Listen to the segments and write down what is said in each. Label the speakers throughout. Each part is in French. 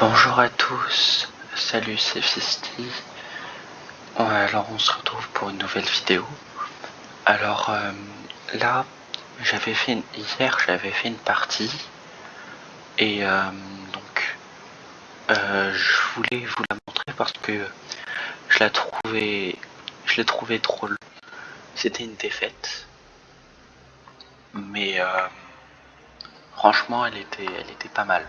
Speaker 1: Bonjour à tous, salut c'est Fisty. Alors on se retrouve pour une nouvelle vidéo. Alors là, hier j'avais fait une partie et je voulais vous la montrer parce que je l'ai trouvé drôle. C'était une défaite, mais franchement elle était pas mal.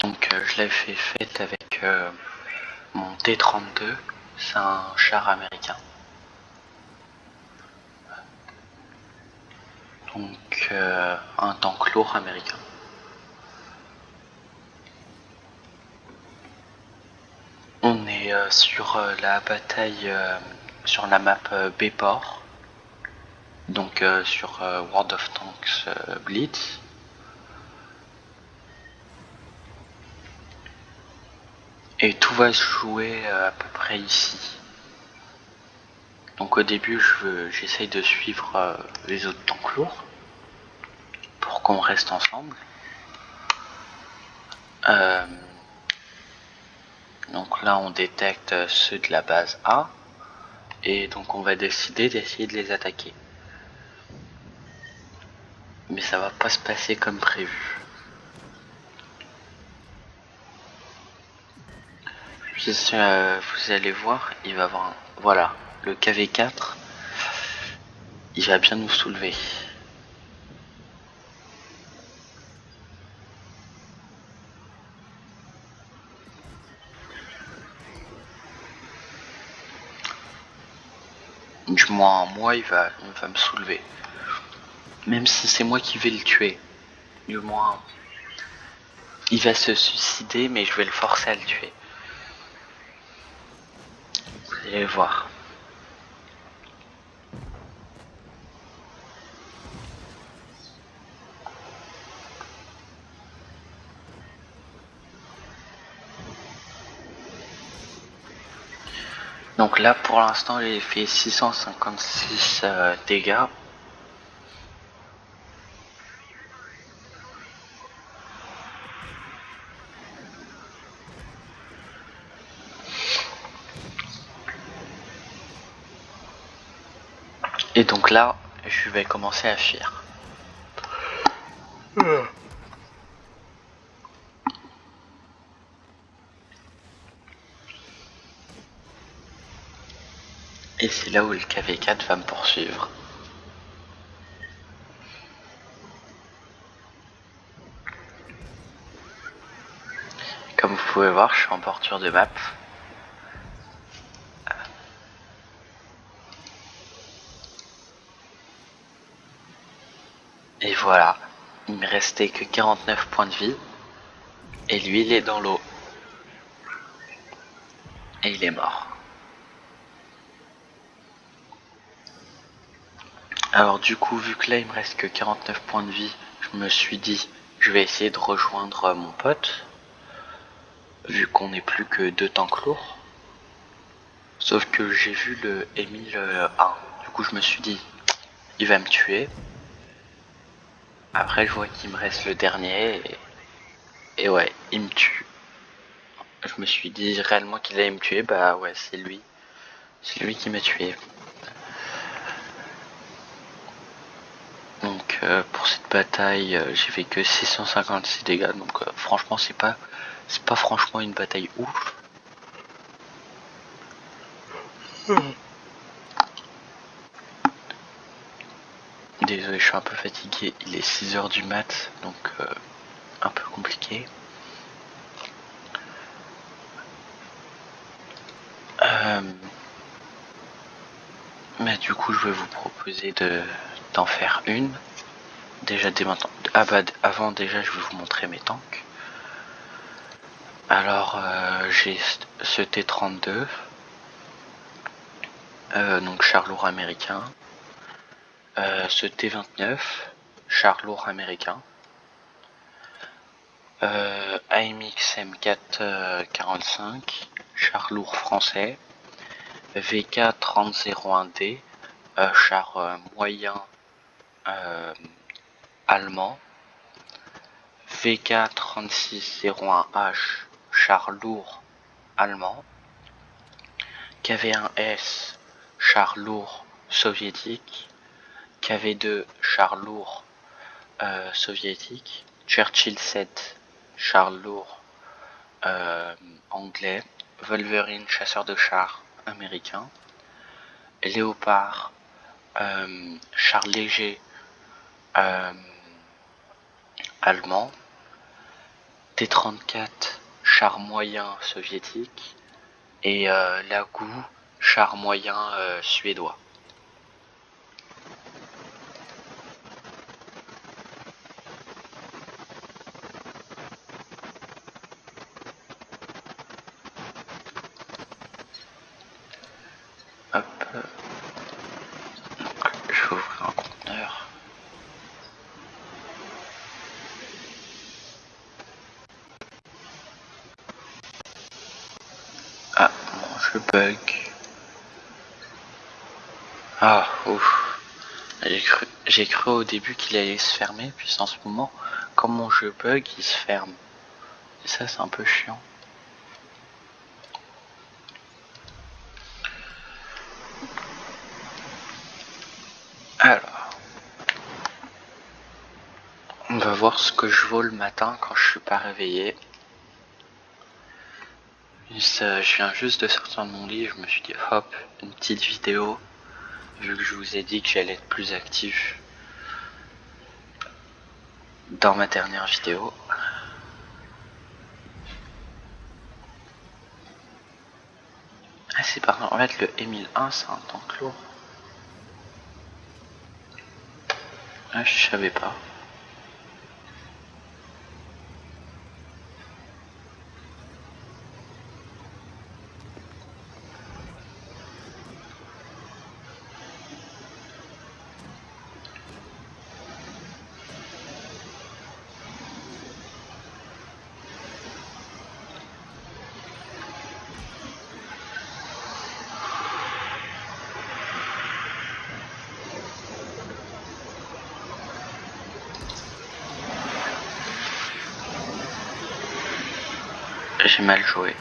Speaker 1: Donc je l'avais faite avec mon T-32, c'est un char américain. Donc un tank lourd américain. On est sur la bataille sur la map Bport, donc sur World of Tanks Blitz. Et tout va se jouer à peu près ici. Donc au début j'essaye de suivre les autres tanks lourds pour qu'on reste ensemble. Donc là on détecte ceux de la base A et donc on va décider d'essayer de les attaquer. Mais ça va pas se passer comme prévu. Puis vous allez voir, il va avoir voilà, le KV4, il va bien nous soulever. Du moins moi il va me soulever. Même si c'est moi qui vais le tuer. Du moins il va se suicider mais je vais le forcer à le tuer. Vous allez voir. Donc là pour l'instant j'ai fait 656 dégâts. Et donc là je vais commencer à fuir. Et c'est là où le KV4 va me poursuivre. Comme vous pouvez voir, je suis en bordure de map. Et voilà, il me restait que 49 points de vie. Et lui, il est dans l'eau. Et il est mort. Alors du coup, vu que là, il me reste que 49 points de vie, je me suis dit, je vais essayer de rejoindre mon pote. Vu qu'on n'est plus que 2 tanks lourds. Sauf que j'ai vu le Emile 1. Du coup, je me suis dit, il va me tuer. Après, je vois qu'il me reste le dernier. Et ouais, il me tue. Je me suis dit réellement qu'il allait me tuer. Bah ouais, c'est lui. C'est lui qui m'a tué. Donc pour cette bataille, j'ai fait que 656 dégâts. Donc franchement, c'est pas franchement une bataille ouf. Désolé, je suis un peu fatigué. Il est 6h du mat, donc un peu compliqué. Mais du coup, je vais vous proposer d'en faire une. Déjà dès maintenant. Ah bah avant déjà, je vais vous montrer mes tanks. Alors j'ai ce T-32, donc char lourd américain. Ce T-29, char lourd américain. AMX M445, char lourd français. VK3001D, char moyen allemand. VK3601H, char lourd allemand. KV1S, char lourd soviétique. KV2, char lourd soviétique. Churchill 7, char lourd anglais. Wolverine, chasseur de chars américain. Léopard, char léger allemand. T-34, char moyen soviétique. Et Lagou, char moyen suédois. Hop. Donc, je vais ouvrir un conteneur. Ah, mon jeu bug. Ah, ouf. J'ai cru au début qu'il allait se fermer, puis en ce moment, comme mon jeu bug, il se ferme. Et ça, c'est un peu chiant. Alors, on va voir ce que je vaux le matin quand je suis pas réveillé. Je viens juste de sortir de mon lit, je me suis dit hop, une petite vidéo, vu que je vous ai dit que j'allais être plus actif dans ma dernière vidéo. Ah c'est pardon, en fait le E1001 c'est un tank lourd. Ah je savais pas. J'ai mal joué.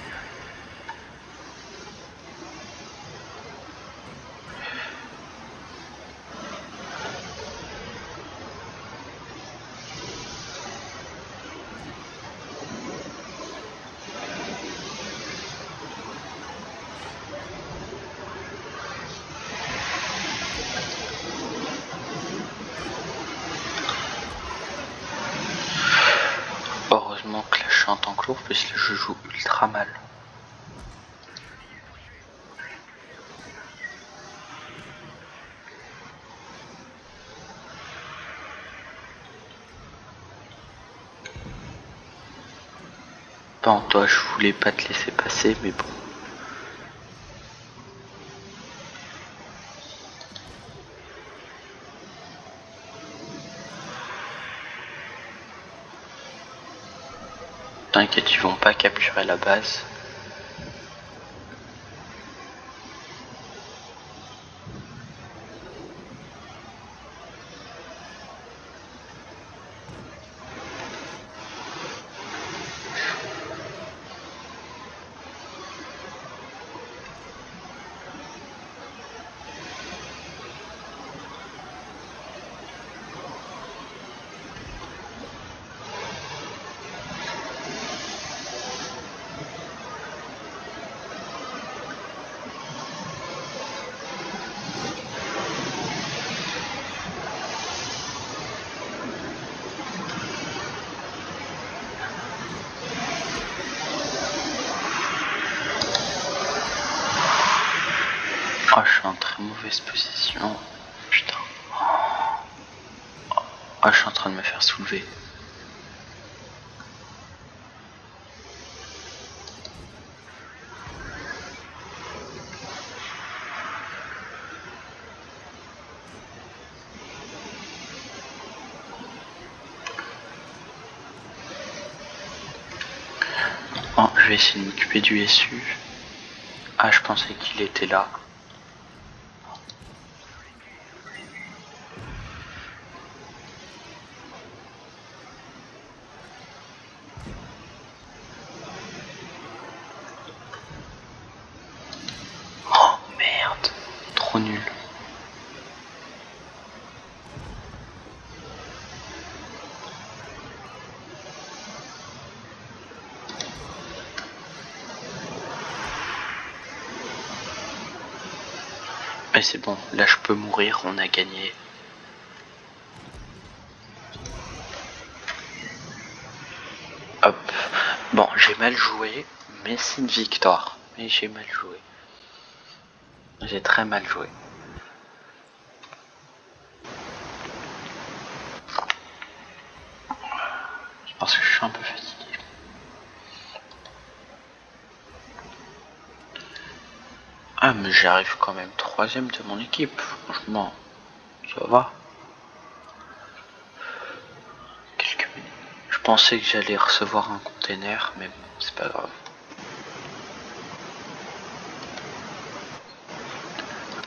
Speaker 1: Heureusement que là je suis en tank lourd puisque je joue ultra mal. Bon, toi je voulais pas te laisser passer mais bon. T'inquiète, ils vont pas capturer la base. Oh, je suis en très mauvaise position. Putain. Oh, je suis en train de me faire soulever. Bon, je vais essayer de m'occuper du SU. Ah, je pensais qu'il était là. trop nul. Mais c'est bon, là je peux mourir, on a gagné. Hop. Bon, j'ai mal joué, mais c'est une victoire. Mais j'ai mal joué. J'ai très mal joué. Je pense que je suis un peu fatigué. Ah, mais j'arrive quand même 3ème de mon équipe. Franchement, ça va. Quelques minutes. Je pensais que j'allais recevoir un container, mais bon, c'est pas grave.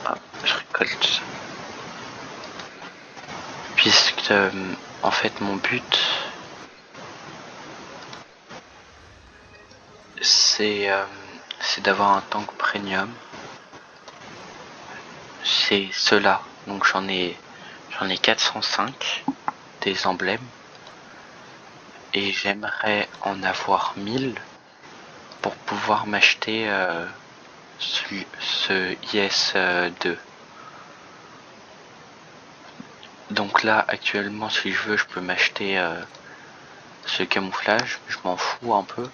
Speaker 1: Ah, je récolte ça. Puisque, en fait, mon but, c'est d'avoir un tank premium. C'est cela. Donc j'en ai 405 des emblèmes. Et j'aimerais en avoir 1000 pour pouvoir m'acheter ce IS-2. Donc là, actuellement, si je veux, je peux m'acheter ce camouflage. Je m'en fous un peu.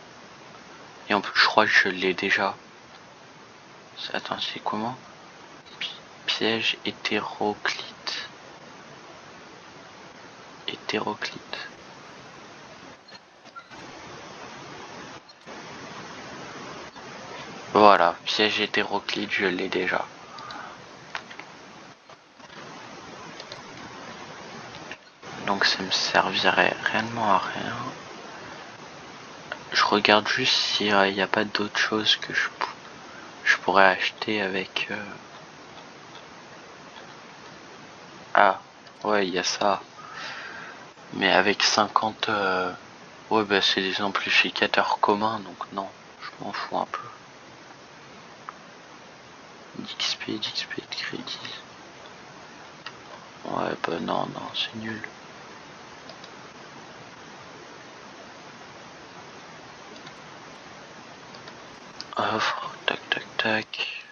Speaker 1: Et en plus, je crois que je l'ai déjà. Attends, c'est comment? Piège hétéroclite. Hétéroclite. Voilà, piège hétéroclite, je l'ai déjà. Donc ça me servirait réellement à rien. Je regarde juste s'il n'y a pas d'autre chose que je pourrais acheter avec... Ah, ouais, il y a ça. Mais avec 50... Ouais, bah c'est des amplificateurs communs, donc non, je m'en fous un peu. d'XP de crédit. Ouais, bah non, c'est nul. Offre, tac, tac, tac.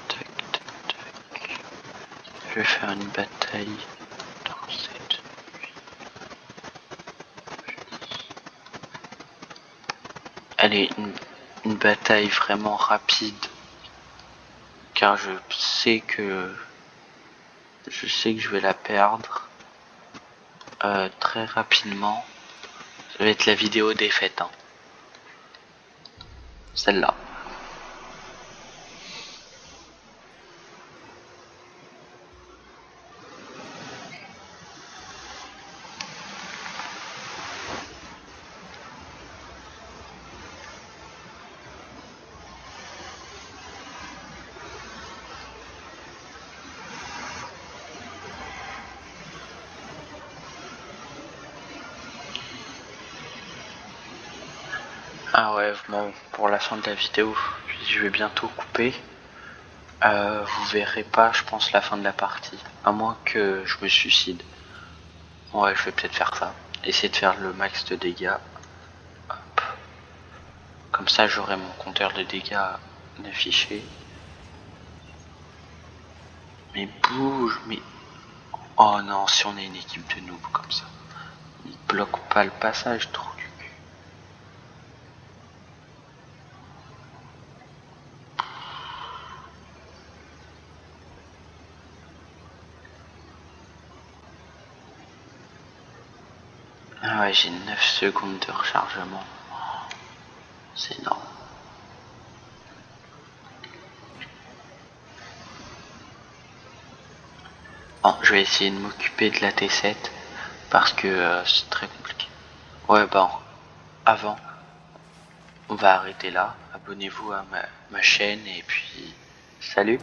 Speaker 1: Tac, tac, tac. Je vais faire une bataille dans cette... Allez, une bataille vraiment rapide. Car je sais que je vais la perdre très rapidement. Ça va être la vidéo des fêtes, hein. Celle-là. Ah ouais, bon, pour la fin de la vidéo, je vais bientôt couper. Vous verrez pas, je pense, la fin de la partie. À moins que je me suicide. Ouais, je vais peut-être faire ça. Essayer de faire le max de dégâts. Hop. Comme ça, j'aurai mon compteur de dégâts affiché. Mais bouge, mais... Oh non, si on est une équipe de noobs comme ça. Ils bloquent pas le passage, trop du cul. Ah ouais, j'ai 9 secondes de rechargement. C'est énorme. Bon, je vais essayer de m'occuper de la T7 parce que c'est très compliqué. Ouais, bon, avant, on va arrêter là. Abonnez-vous à ma chaîne et puis salut.